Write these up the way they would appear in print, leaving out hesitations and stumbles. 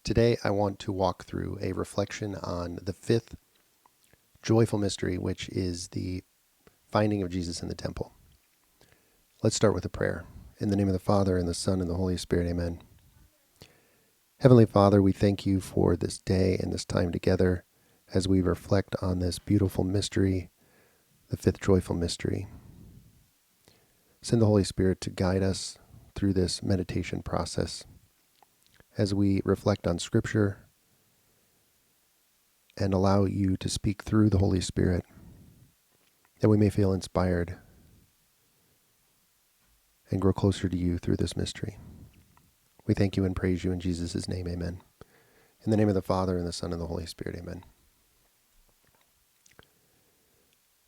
Today, I want to walk through a reflection on the fifth joyful mystery, which is the finding of Jesus in the temple. Let's start with a prayer. In the name of the Father, and the Son, and the Holy Spirit, amen. Heavenly Father, we thank you for this day and this time together as we reflect on this beautiful mystery, the fifth joyful mystery. Send the Holy Spirit to guide us through this meditation process as we reflect on Scripture and allow you to speak through the Holy Spirit, that we may feel inspired and grow closer to you through this mystery. We thank you and praise you in Jesus' name, amen. In the name of the Father, and the Son, and the Holy Spirit, amen.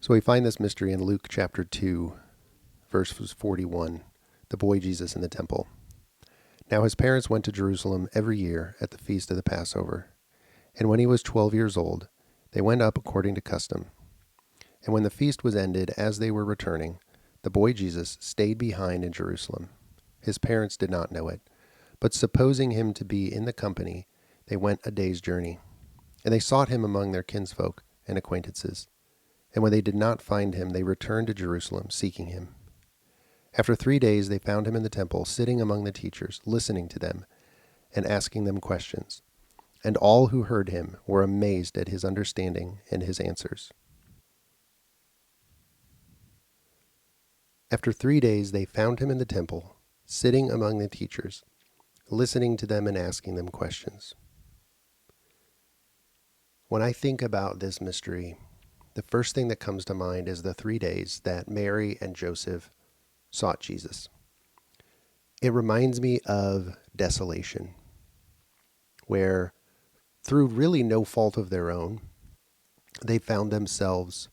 So we find this mystery in Luke chapter 2, verse 41, the boy Jesus in the temple. Now his parents went to Jerusalem every year at the feast of the Passover. And when he was 12 years old, they went up according to custom. And when the feast was ended, as they were returning, the boy Jesus stayed behind in Jerusalem. His parents did not know it, but supposing him to be in the company, they went a day's journey. And they sought him among their kinsfolk and acquaintances. And when they did not find him, they returned to Jerusalem, seeking him. After 3 days, they found him in the temple, sitting among the teachers, listening to them and asking them questions. And all who heard him were amazed at his understanding and his answers. After 3 days, they found him in the temple, sitting among the teachers, listening to them and asking them questions. When I think about this mystery, the first thing that comes to mind is the 3 days that Mary and Joseph sought Jesus. It reminds me of desolation, where through really no fault of their own, they found themselves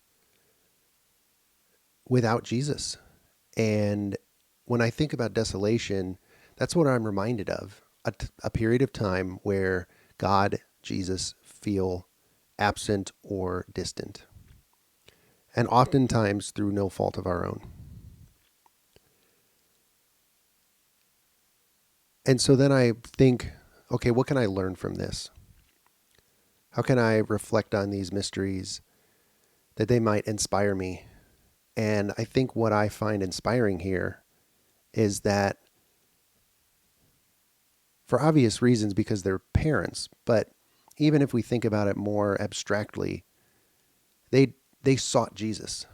without Jesus. And when I think about desolation, that's what I'm reminded of, a period of time where God, Jesus, feel absent or distant, and oftentimes through no fault of our own. And so then I think, okay, what can I learn from this? How can I reflect on these mysteries that they might inspire me? And I think what I find inspiring here is that, for obvious reasons, because they're parents, but even if we think about it more abstractly, they sought Jesus.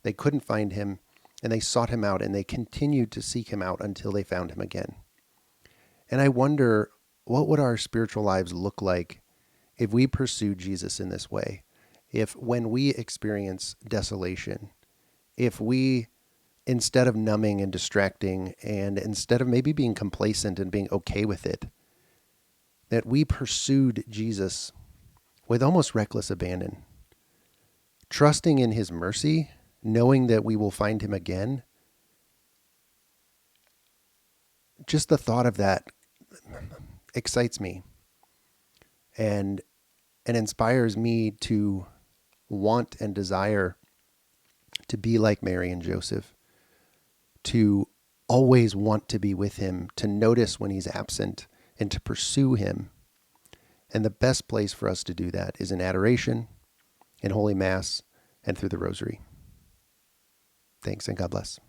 They couldn't find him, and they sought him out, and they continued to seek him out until they found him again. And I wonder, what would our spiritual lives look like if we pursued Jesus in this way? If when we experience desolation, if we, instead of numbing and distracting, and instead of maybe being complacent and being okay with it, that we pursued Jesus with almost reckless abandon, trusting in his mercy, knowing that we will find him again. Just the thought of that excites me and inspires me to want and desire to be like Mary and Joseph, to always want to be with him, to notice when he's absent, and to pursue him. And the best place for us to do that is in adoration, in Holy Mass, and through the Rosary. Thanks, and God bless.